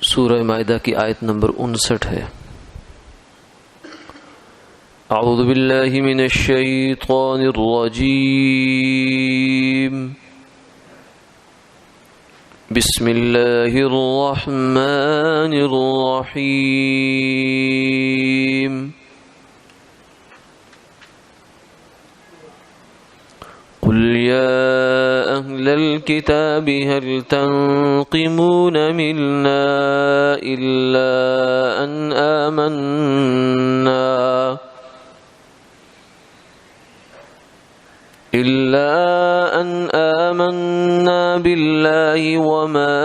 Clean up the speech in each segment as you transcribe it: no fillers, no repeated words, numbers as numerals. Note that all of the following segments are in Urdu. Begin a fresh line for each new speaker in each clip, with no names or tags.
سورہ مائدہ کی آیت نمبر 59 ہے۔ اعوذ باللہ من الشیطان الرجیم، بسم اللہ الرحمن الرحیم۔ قل یا اہل الكتاب هل تنقمون منا الا ان آمنا بالله وما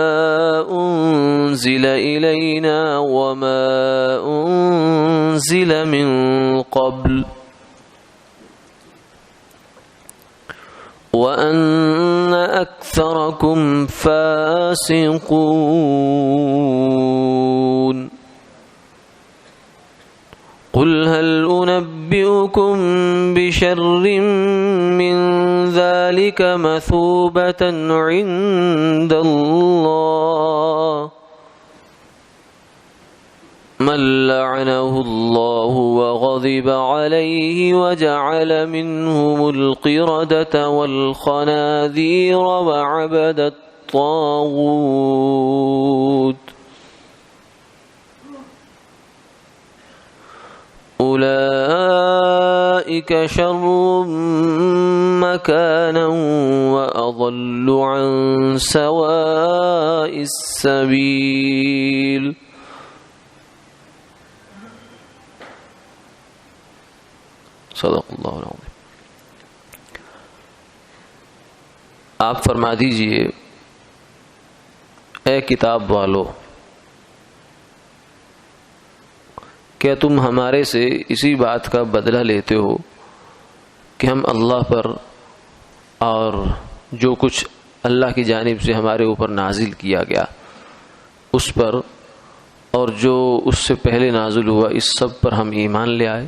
انزل إلينا وما انزل من قبل وأن أكثركم فاسقون۔ قل هل أنبئكم بشر من ذلك مثوبة عند الله من لعنه الله وغضب عليه وجعل منهم القردة والخنازير وعبد الطاغوت أولئك شر مكانا وأضل عن سواء السبيل۔ صدق اللہ العظیم۔ آپ فرما دیجئے، اے کتاب والو، کیا تم ہمارے سے اسی بات کا بدلہ لیتے ہو کہ ہم اللہ پر اور جو کچھ اللہ کی جانب سے ہمارے اوپر نازل کیا گیا اس پر اور جو اس سے پہلے نازل ہوا اس سب پر ہم ایمان لے آئے؟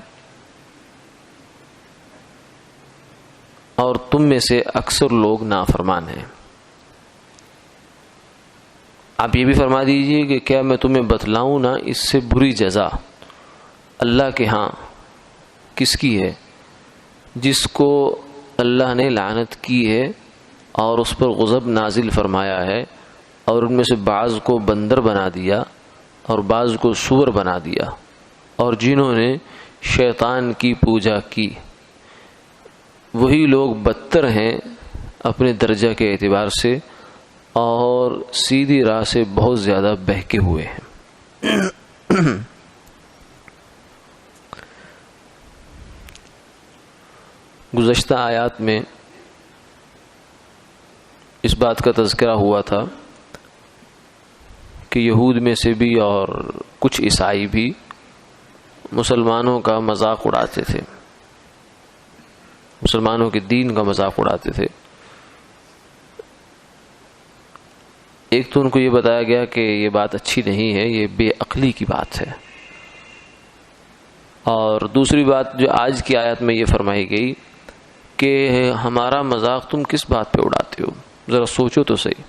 اور تم میں سے اکثر لوگ نافرمان ہیں۔ آپ یہ بھی فرما دیجئے کہ کیا میں تمہیں بتلاؤں نہ اس سے بری جزا اللہ کے ہاں کس کی ہے، جس کو اللہ نے لعنت کی ہے اور اس پر غضب نازل فرمایا ہے، اور ان میں سے بعض کو بندر بنا دیا اور بعض کو سور بنا دیا، اور جنہوں نے شیطان کی پوجا کی، وہی لوگ بدتر ہیں اپنے درجہ کے اعتبار سے اور سیدھی راہ سے بہت زیادہ بہکے ہوئے ہیں۔ گزشتہ آیات میں اس بات کا تذکرہ ہوا تھا کہ یہود میں سے بھی اور کچھ عیسائی بھی مسلمانوں کا مذاق اڑاتے تھے، مسلمانوں کے دین کا مذاق اڑاتے تھے۔ ایک تو ان کو یہ بتایا گیا کہ یہ بات اچھی نہیں ہے، یہ بے عقلی کی بات ہے، اور دوسری بات جو آج کی آیت میں یہ فرمائی گئی کہ ہمارا مذاق تم کس بات پہ اڑاتے ہو، ذرا سوچو تو صحیح،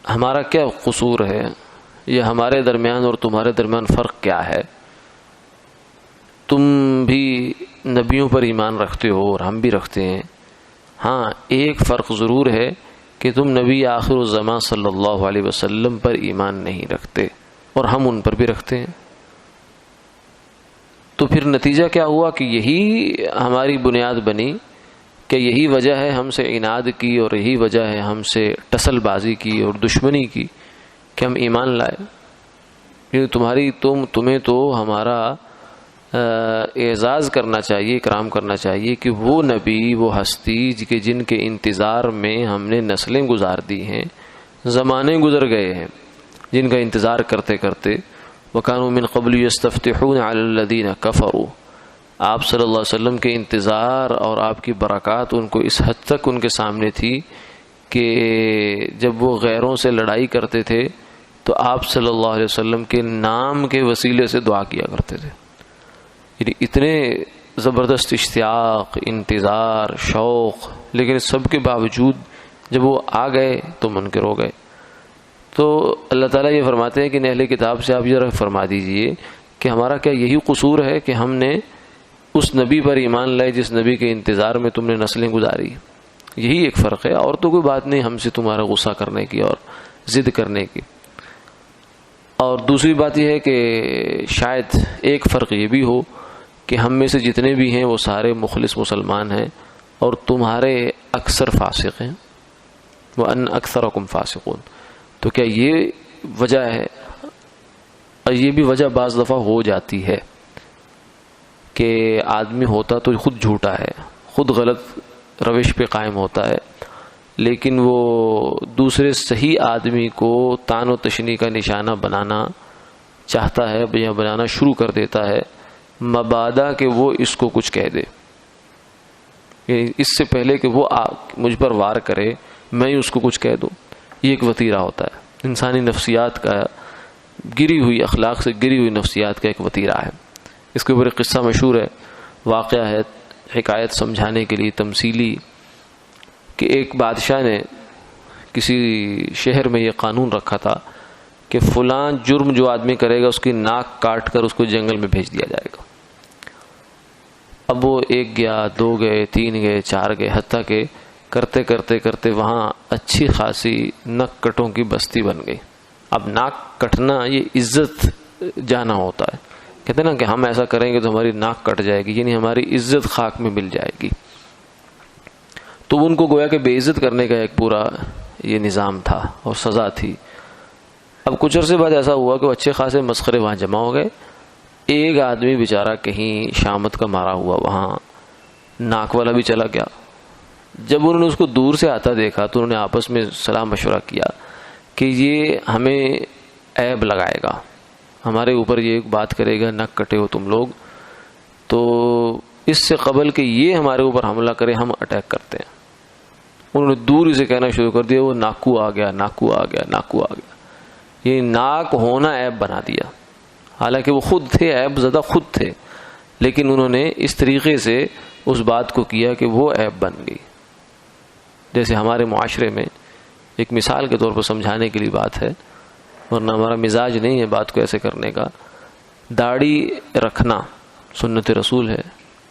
ہمارا کیا قصور ہے، یہ ہمارے درمیان اور تمہارے درمیان فرق کیا ہے؟ تم بھی نبیوں پر ایمان رکھتے ہو اور ہم بھی رکھتے ہیں، ہاں ایک فرق ضرور ہے کہ تم نبی آخر الزمان صلی اللہ علیہ وسلم پر ایمان نہیں رکھتے اور ہم ان پر بھی رکھتے ہیں۔ تو پھر نتیجہ کیا ہوا کہ یہی ہماری بنیاد بنی، کہ یہی وجہ ہے ہم سے عناد کی اور یہی وجہ ہے ہم سے ٹسل بازی کی اور دشمنی کی کہ ہم ایمان لائے، کیونکہ تمہیں تو ہمارا اعزاز کرنا چاہیے، اکرام کرنا چاہیے کہ وہ نبی، وہ ہستی جن کے انتظار میں ہم نے نسلیں گزار دی ہیں، زمانے گزر گئے ہیں، جن کا انتظار کرتے کرتے وَكَانُوا مِن قَبْلُ يَسْتَفْتِحُونَ عَلَى الَّذِينَ كَفَرُوا، آپ صلی اللہ علیہ وسلم کے انتظار اور آپ کی برکات ان کو اس حد تک ان کے سامنے تھی کہ جب وہ غیروں سے لڑائی کرتے تھے تو آپ صلی اللہ علیہ وسلم کے نام کے وسیلے سے دعا کیا کرتے تھے۔ یعنی اتنے زبردست اشتیاق، انتظار، شوق، لیکن سب کے باوجود جب وہ آ گئے تو منکر ہو گئے۔ تو اللہ تعالیٰ یہ فرماتے ہیں کہ اہل کتاب سے آپ ذرا فرما دیجئے کہ ہمارا کیا یہی قصور ہے کہ ہم نے اس نبی پر ایمان لائے جس نبی کے انتظار میں تم نے نسلیں گزاری؟ یہی ایک فرق ہے، اور تو کوئی بات نہیں ہم سے تمہارا غصہ کرنے کی اور ضد کرنے کی۔ اور دوسری بات یہ ہے کہ شاید ایک فرق یہ بھی ہو کہ ہم میں سے جتنے بھی ہیں وہ سارے مخلص مسلمان ہیں اور تمہارے اکثر فاسق ہیں، وَأَنَّ أَكْثَرَكُمْ فَاسِقُونَ۔ تو کیا یہ وجہ ہے؟ اور یہ بھی وجہ بعض دفعہ ہو جاتی ہے کہ آدمی ہوتا تو خود جھوٹا ہے، خود غلط روش پہ قائم ہوتا ہے، لیکن وہ دوسرے صحیح آدمی کو طعن و تشنیع کا نشانہ بنانا چاہتا ہے یا بنانا شروع کر دیتا ہے، مبادا کہ وہ اس کو کچھ کہہ دے، یعنی اس سے پہلے کہ وہ مجھ پر وار کرے میں ہی اس کو کچھ کہہ دوں۔ یہ ایک وتیرہ ہوتا ہے، انسانی نفسیات کا، گری ہوئی اخلاق سے گری ہوئی نفسیات کا ایک وتیرہ ہے۔ اس کے اوپر ایک قصہ مشہور ہے، واقعہ ہے، حکایت سمجھانے کے لیے تمثیلی، کہ ایک بادشاہ نے کسی شہر میں یہ قانون رکھا تھا کہ فلاں جرم جو آدمی کرے گا اس کی ناک کاٹ کر اس کو جنگل میں بھیج دیا جائے گا۔ اب وہ 1 گیا، 2 گئے، 3 گئے، 4 گئے، حتیٰ کہ کرتے کرتے کرتے وہاں اچھی خاصی نک کٹوں کی بستی بن گئی۔ اب ناک کٹنا یہ عزت جانا ہوتا ہے، کہتے ہیں نا کہ ہم ایسا کریں گے تو ہماری ناک کٹ جائے گی، یعنی ہماری عزت خاک میں مل جائے گی۔ تو ان کو گویا کہ بے عزت کرنے کا ایک پورا یہ نظام تھا اور سزا تھی۔ اب کچھ عرصے بعد ایسا ہوا کہ وہ اچھے خاصے مسخرے وہاں جمع ہو گئے، ایک آدمی بیچارہ کہیں شامت کا مارا ہوا وہاں ناک والا بھی چلا گیا۔ جب انہوں نے اس کو دور سے آتا دیکھا تو انہوں نے آپس میں صلاح مشورہ کیا کہ یہ ہمیں عیب لگائے گا، ہمارے اوپر یہ بات کرے گا نک کٹے ہو تم لوگ، تو اس سے قبل کہ یہ ہمارے اوپر حملہ کرے ہم اٹیک کرتے ہیں۔ انہوں نے دور سے کہنا شروع کر دیا وہ ناکو آ گیا، ناکو آ گیا، ناکو آ گیا، یہ ناک ہونا عیب بنا دیا۔ حالانکہ وہ خود تھے عیب زدہ، خود تھے، لیکن انہوں نے اس طریقے سے اس بات کو کیا کہ وہ عیب بن گئی۔ جیسے ہمارے معاشرے میں ایک مثال کے طور پر سمجھانے کے لیے بات ہے، ورنہ ہمارا مزاج نہیں ہے بات کو ایسے کرنے کا، داڑھی رکھنا سنت رسول ہے،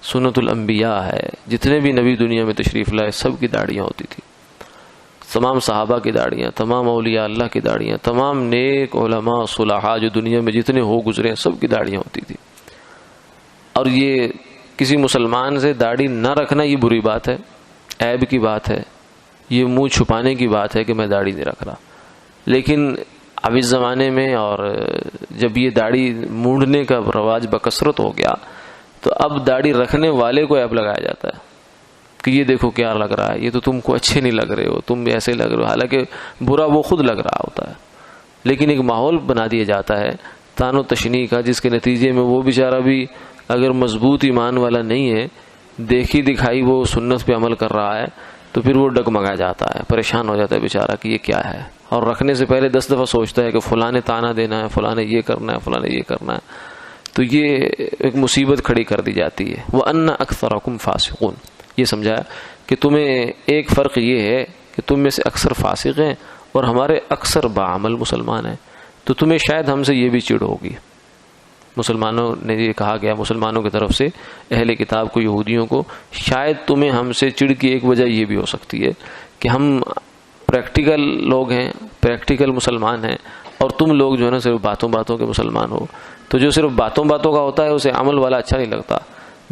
سنت الانبیاء ہے۔ جتنے بھی نبی دنیا میں تشریف لائے سب کی داڑیاں ہوتی تھی، تمام صحابہ کی داڑیاں، تمام اولیاء اللہ کی داڑیاں، تمام نیک علماء صلحاء جو دنیا میں جتنے ہو گزرے ہیں سب کی داڑیاں ہوتی تھی۔ اور یہ کسی مسلمان سے داڑھی نہ رکھنا یہ بری بات ہے، عیب کی بات ہے، یہ منہ چھپانے کی بات ہے کہ میں داڑھی نہیں رکھ رہا۔ لیکن اب اس زمانے میں اور جب یہ داڑھی مونڈنے کا رواج بکثرت ہو گیا تو اب داڑھی رکھنے والے کو عیب لگایا جاتا ہے کہ یہ دیکھو کیا لگ رہا ہے، یہ تو تم کو اچھے نہیں لگ رہے ہو، تم ایسے لگ رہے ہو، حالانکہ برا وہ خود لگ رہا ہوتا ہے۔ لیکن ایک ماحول بنا دیا جاتا ہے طعن و تشنیع کا، جس کے نتیجے میں وہ بیچارہ بھی اگر مضبوط ایمان والا نہیں ہے، دیکھی دکھائی وہ سنت پہ عمل کر رہا ہے، تو پھر وہ ڈگمگا جاتا ہے، پریشان ہو جاتا ہے بیچارہ کہ یہ کیا ہے، اور رکھنے سے پہلے 10 دفعہ سوچتا ہے کہ فلاں نے تانا دینا ہے، فلاں نے یہ کرنا ہے، فلاں نے یہ کرنا ہے۔ تو یہ ایک مصیبت کھڑی کر دی جاتی ہے۔ وَأَنَّ أَكْثَرَكُمْ فَاسِقُونَ، یہ سمجھایا کہ تمہیں ایک فرق یہ ہے کہ تم میں سے اکثر فاسق ہیں اور ہمارے اکثر باعمل مسلمان ہیں، تو تمہیں شاید ہم سے یہ بھی چڑ ہوگی۔ مسلمانوں نے یہ کہا گیا، مسلمانوں کی طرف سے اہل کتاب کو، یہودیوں کو، شاید تمہیں ہم سے چڑ کی ایک وجہ یہ بھی ہو سکتی ہے کہ ہم پریکٹیکل لوگ ہیں، پریکٹیکل مسلمان ہیں، اور تم لوگ جو ہے نا صرف باتوں باتوں کے مسلمان ہو۔ تو جو صرف باتوں باتوں کا ہوتا ہے اسے عمل والا اچھا نہیں لگتا،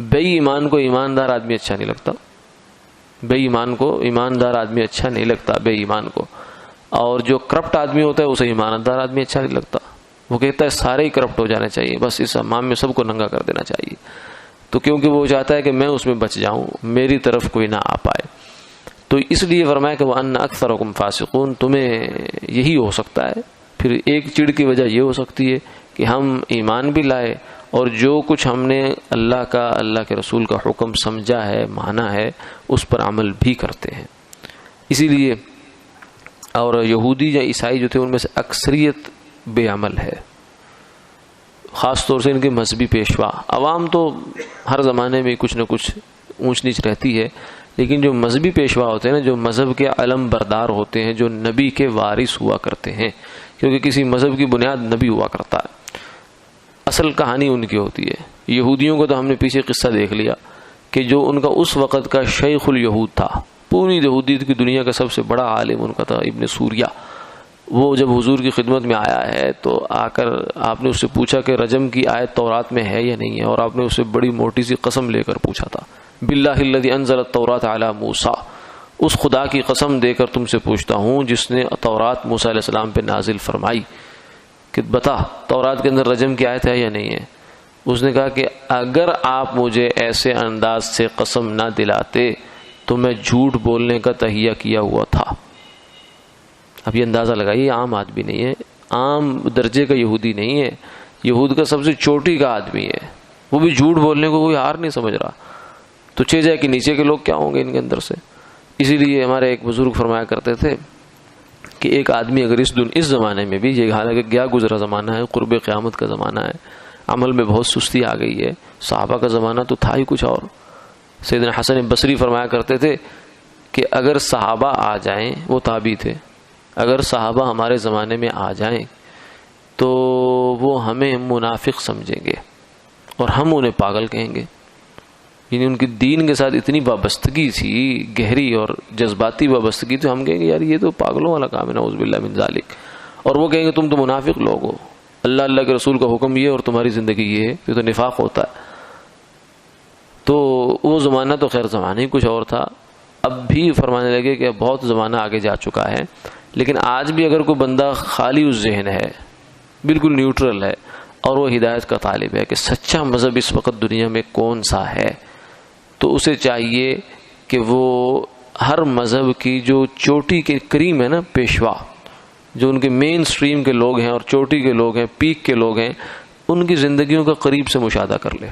بے ایمان کو ایماندار آدمی اچھا نہیں لگتا، بے ایمان کو ایماندار آدمی اچھا نہیں لگتا، بے ایمان کو، اور جو کرپٹ آدمی ہوتا ہے اسے ایماندار آدمی اچھا نہیں لگتا۔ وہ کہتا ہے سارے ہی کرپٹ ہو جانے چاہیے، بس اس حمام میں سب کو ننگا کر دینا چاہیے، تو کیونکہ وہ چاہتا ہے کہ میں اس میں بچ جاؤں، میری طرف کوئی نہ آ پائے۔ تو اس لیے فرمایا کہ وَأَنَّ أَكْثَرَكُمْ فَاسِقُونَ، تمہیں یہی ہو سکتا ہے۔ پھر ایک چڑ کی وجہ یہ ہو سکتی ہے کہ ہم ایمان بھی لائے اور جو کچھ ہم نے اللہ کا، اللہ کے رسول کا حکم سمجھا ہے، مانا ہے، اس پر عمل بھی کرتے ہیں۔ اسی لیے اور یہودی یا عیسائی جو تھے ان میں سے اکثریت بے عمل ہے، خاص طور سے ان کے مذہبی پیشوا۔ عوام تو ہر زمانے میں کچھ نہ کچھ اونچ نیچ رہتی ہے، لیکن جو مذہبی پیشوا ہوتے ہیں نا، جو مذہب کے علم بردار ہوتے ہیں، جو نبی کے وارث ہوا کرتے ہیں، کیونکہ کسی مذہب کی بنیاد نبی ہوا کرتا ہے، اصل کہانی ان کی ہوتی ہے۔ یہودیوں کو تو ہم نے پیچھے قصہ دیکھ لیا کہ جو ان کا اس وقت کا شیخ الیہود تھا، پوری یہودیت کی دنیا کا سب سے بڑا عالم ان کا تھا، ابن سوریہ، وہ جب حضور کی خدمت میں آیا ہے تو آ کر آپ نے اس سے پوچھا کہ رجم کی آیت تورات میں ہے یا نہیں ہے، اور آپ نے اس سے بڑی موٹی سی قسم لے کر پوچھا تھا، باللہ الذی انزل التوراۃ علی موسیٰ، اس خدا کی قسم دے کر تم سے پوچھتا ہوں جس نے تورات موسیٰ علیہ السلام پہ نازل فرمائی کہ بتا تورات کے اندر رجم کی آیت ہے یا نہیں ہے۔ اس نے کہا کہ اگر آپ مجھے ایسے انداز سے قسم نہ دلاتے تو میں جھوٹ بولنے کا تہیہ کیا ہوا تھا۔ اب یہ اندازہ لگائیے، عام آدمی نہیں ہے، عام درجے کا یہودی نہیں ہے، یہود کا سب سے چوٹی کا آدمی ہے، وہ بھی جھوٹ بولنے کو کوئی ہار نہیں سمجھ رہا، تو چھ جائے کہ نیچے کے لوگ کیا ہوں گے ان کے اندر سے۔ اسی لیے ہمارے ایک بزرگ فرمایا کرتے تھے کہ ایک آدمی اگر اس زمانے میں بھی، یہ حالانکہ گیا گزرا زمانہ ہے، قرب قیامت کا زمانہ ہے، عمل میں بہت سستی آ گئی ہے، صحابہ کا زمانہ تو تھا ہی کچھ اور۔ سیدنا حسن بصری فرمایا کرتے تھے کہ اگر صحابہ آ جائیں، وہ تابعی تھے، اگر صحابہ ہمارے زمانے میں آ جائیں تو وہ ہمیں منافق سمجھیں گے اور ہم انہیں پاگل کہیں گے۔ یعنی ان کی دین کے ساتھ اتنی وابستگی تھی، گہری اور جذباتی وابستگی تھی، ہم کہیں گے یار یہ تو پاگلوں والا کام ہے، نعوذ باللہ من ذالک، اور وہ کہیں گے تم تو منافق لوگ ہو، اللہ کے رسول کا حکم یہ اور تمہاری زندگی یہ ہے، یہ تو نفاق ہوتا ہے۔ تو وہ زمانہ تو خیر زمانہ ہی کچھ اور تھا، اب بھی فرمانے لگے کہ بہت زمانہ آگے جا چکا ہے، لیکن آج بھی اگر کوئی بندہ خالی اس ذہن ہے، بالکل نیوٹرل ہے، اور وہ ہدایت کا طالب ہے کہ سچا مذہب اس وقت دنیا میں کون سا ہے، تو اسے چاہیے کہ وہ ہر مذہب کی جو چوٹی کے کریم ہے نا، پیشوا، جو ان کے مین سٹریم کے لوگ ہیں اور چوٹی کے لوگ ہیں، پیک کے لوگ ہیں، ان کی زندگیوں کا قریب سے مشاہدہ کر لے،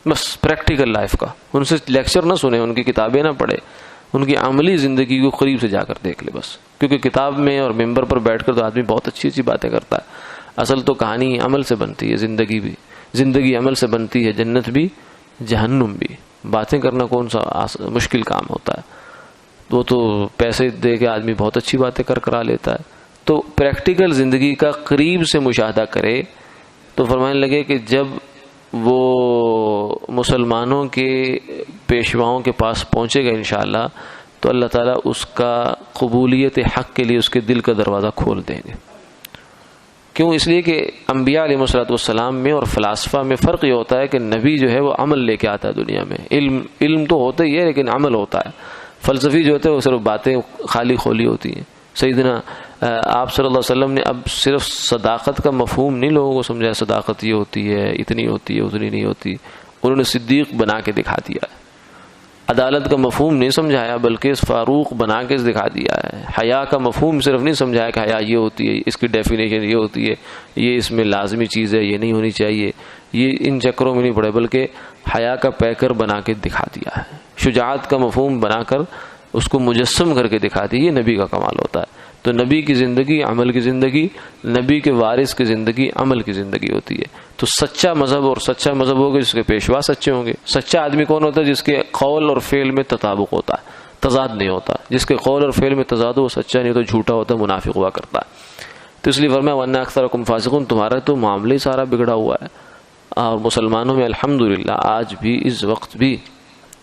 بس پریکٹیکل لائف کا، ان سے لیکچر نہ سنے، ان کی کتابیں نہ پڑھے، ان کی عملی زندگی کو قریب سے جا کر دیکھ لے بس، کیونکہ کتاب میں اور ممبر پر بیٹھ کر تو آدمی بہت اچھی اچھی باتیں کرتا ہے، اصل تو کہانی عمل سے بنتی ہے، زندگی عمل سے بنتی ہے، جنت بھی جہنم بھی۔ باتیں کرنا کون سا مشکل کام ہوتا ہے، وہ تو پیسے دے کے آدمی بہت اچھی باتیں کرا لیتا ہے، تو پریکٹیکل زندگی کا قریب سے مشاہدہ کرے۔ تو فرمانے لگے کہ جب وہ مسلمانوں کے پیشواؤں کے پاس پہنچے گا انشاءاللہ تو اللہ تعالیٰ اس کا قبولیت حق کے لیے اس کے دل کا دروازہ کھول دیں گے۔ کیوں؟ اس لیے کہ انبیاء علیہ السلام میں اور فلاسفہ میں فرق یہ ہوتا ہے کہ نبی جو ہے وہ عمل لے کے آتا ہے دنیا میں، علم تو ہوتا ہی ہے لیکن عمل ہوتا ہے، فلسفی جو ہوتے ہیں وہ صرف باتیں خالی خولی ہوتی ہیں۔ سیدنا آپ صلی اللہ علیہ وسلم نے اب صرف صداقت کا مفہوم نہیں لوگوں کو سمجھایا، صداقت یہ ہوتی ہے، اتنی ہوتی ہے، اتنی نہیں ہوتی، انہوں نے صدیق بنا کے دکھا دیا ہے۔ عدالت کا مفہوم نہیں سمجھایا بلکہ فاروق بنا کے دکھا دیا ہے۔ حیا کا مفہوم صرف نہیں سمجھایا کہ حیا یہ ہوتی ہے، اس کی ڈیفینیشن یہ ہوتی ہے، یہ اس میں لازمی چیز ہے، یہ نہیں ہونی چاہیے، یہ ان چکروں میں نہیں پڑے، بلکہ حیا کا پیکر بنا کے دکھا دیا ہے، شجاعت کا مفہوم بنا کر اس کو مجسم کر کے دکھا دیا۔ یہ نبی کا کمال ہوتا ہے۔ تو نبی کی زندگی عمل کی زندگی، نبی کے وارث کی زندگی عمل کی زندگی ہوتی ہے۔ تو سچا مذہب اور سچا مذہب ہوگا جس کے پیشوا سچے ہوں گے۔ سچا آدمی کون ہوتا ہے؟ جس کے قول اور فعل میں تطابق ہوتا ہے، تضاد نہیں ہوتا، جس کے قول اور فعل میں تضاد ہو وہ سچا نہیں ہوتا، جھوٹا ہوتا ہے، منافق ہوا کرتا ہے۔ تو اس لیے فرمایا وَأَنَّ أَكْثَرَكُمْ فَاسِقُونَ، تمہارا تو معاملہ ہی سارا بگڑا ہوا ہے۔ اور مسلمانوں میں الحمدللہ آج بھی اس وقت بھی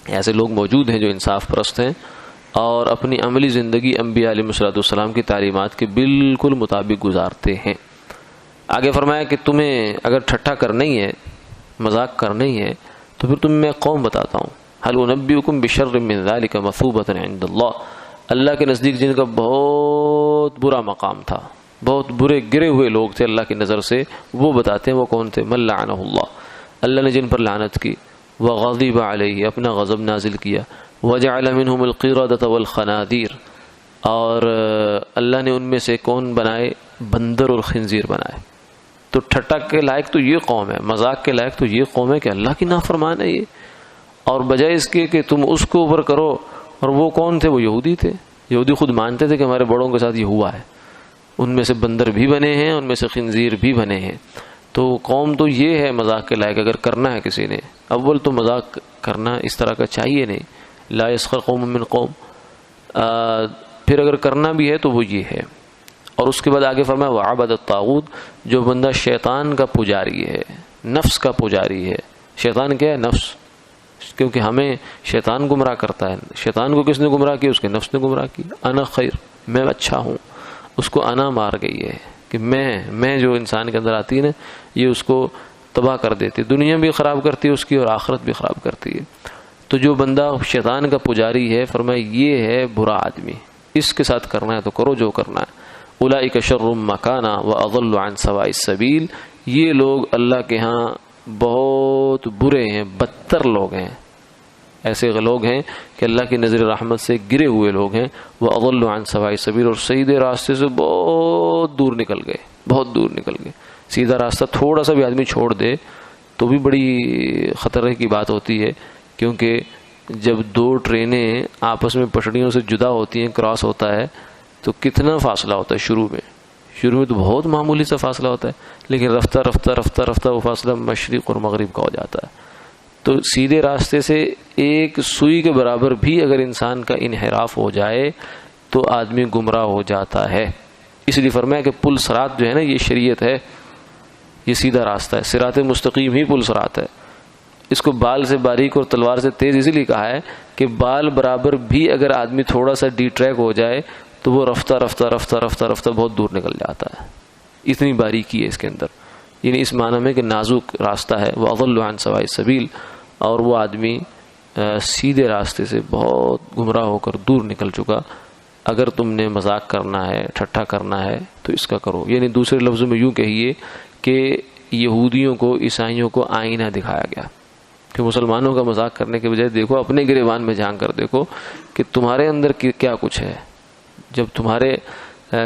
ایسے لوگ موجود ہیں جو انصاف پرست ہیں اور اپنی عملی زندگی انبیاء علیہ السلام کی تعلیمات کے بالکل مطابق گزارتے ہیں۔ آگے فرمایا کہ تمہیں اگر ٹھٹھا کرنا ہی ہے، مذاق کرنا ہی ہے، تو پھر تم میں قوم بتاتا ہوں، هل انبئکم بشر من ذلک مثوبۃ عند اللہ، اللہ کے نزدیک جن کا بہت برا مقام تھا، بہت برے گرے ہوئے لوگ تھے اللہ کی نظر سے، وہ بتاتے ہیں وہ کون تھے؟ من لعنہ اللہ نے جن پر لعنت کی، وغضب علیہ اپنا غضب نازل کیا، وجعل منهم القردۃ والخنازیر اور اللہ نے ان میں سے کون بنائے؟ بندر اور خنزیر بنائے۔ تو ٹھٹا کے لائق تو یہ قوم ہے، مذاق کے لائق تو یہ قوم ہے کہ اللہ کی نافرمان ہے یہ، اور بجائے اس کے کہ تم اس کو اوپر کرو۔ اور وہ کون تھے؟ وہ یہودی تھے۔ یہودی خود مانتے تھے کہ ہمارے بڑوں کے ساتھ یہ ہوا ہے، ان میں سے بندر بھی بنے ہیں، ان میں سے خنزیر بھی بنے ہیں۔ تو قوم تو یہ ہے مذاق کے لائق، اگر کرنا ہے کسی نے، اول تو مذاق کرنا اس طرح کا چاہیے نہیں، لا یسخر قوم من قوم، پھر اگر کرنا بھی ہے تو وہ یہ ہے۔ اور اس کے بعد آگے فرمایا وعبد الطاغوت، جو بندہ شیطان کا پجاری ہے، نفس کا پجاری ہے. شیطان کیا ہے؟ نفس. کیونکہ ہمیں شیطان گمراہ کرتا ہے. شیطان کو کس نے گمراہ کیا؟ اس کے نفس نے گمراہ کیا. انا خیر، میں اچھا ہوں. اس کو انا مار گئی ہے کہ میں جو انسان کے اندر آتی ہے نا، یہ اس کو تباہ کر دیتی، دنیا بھی خراب کرتی ہے اس کی اور آخرت بھی خراب کرتی ہے. تو جو بندہ شیطان کا پجاری ہے، فرمایا یہ ہے برا آدمی، اس کے ساتھ کرنا ہے تو کرو جو کرنا ہے. اولئک شر مکانا واضل عن سواء السبیل، یہ لوگ اللہ کے ہاں بہت برے ہیں، بدتر لوگ ہیں. ایسے لوگ ہیں کہ اللہ کی نظر رحمت سے گرے ہوئے لوگ ہیں. واضل عن سواء السبیل، اور سیدھے راستے سے بہت دور نکل گئے، بہت دور نکل گئے. سیدھا راستہ تھوڑا سا بھی آدمی چھوڑ دے تو بھی بڑی خطرے کی بات ہوتی ہے، کیونکہ جب دو ٹرینیں آپس میں پٹڑیوں سے جدا ہوتی ہیں، کراس ہوتا ہے، تو کتنا فاصلہ ہوتا ہے. شروع میں تو بہت معمولی سا فاصلہ ہوتا ہے، لیکن رفتہ رفتہ رفتہ رفتہ وہ فاصلہ مشرق اور مغرب کا ہو جاتا ہے. تو سیدھے راستے سے ایک سوئی کے برابر بھی اگر انسان کا انحراف ہو جائے تو آدمی گمراہ ہو جاتا ہے. اس لیے فرمایا کہ پل صراط جو ہے نا، یہ شریعت ہے، یہ سیدھا راستہ ہے. صراط مستقیم ہی پل صراط ہے. اس کو بال سے باریک اور تلوار سے تیز اسی لیے کہا ہے کہ بال برابر بھی اگر آدمی تھوڑا سا ڈی ٹریک ہو جائے تو وہ رفتہ رفتہ رفتہ رفتہ رفتہ بہت دور نکل جاتا ہے. اتنی باریکی ہے اس کے اندر، یعنی اس معنی میں کہ نازک راستہ ہے. وَأَضَلُّ عَنْ سَوَاءِ السَّبِيلِ، اور وہ آدمی سیدھے راستے سے بہت گمراہ ہو کر دور نکل چکا. اگر تم نے مذاق کرنا ہے، ٹھٹھا کرنا ہے تو اس کا کرو. یعنی دوسرے لفظوں میں یوں کہیے کہ یہودیوں کو، عیسائیوں کو آئینہ دکھایا گیا کہ مسلمانوں کا مذاق کرنے کے بجائے دیکھو اپنے گریبان میں جھانک کر دیکھو کہ تمہارے اندر کیا کچھ ہے. جب تمہارے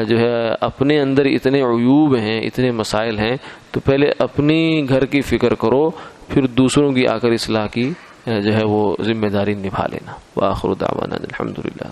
جو ہے اپنے اندر اتنے عیوب ہیں، اتنے مسائل ہیں، تو پہلے اپنی گھر کی فکر کرو، پھر دوسروں کی آ کر اصلاح کی جو ہے وہ ذمہ داری نبھا لینا. وآخر دعوانا الحمدللہ.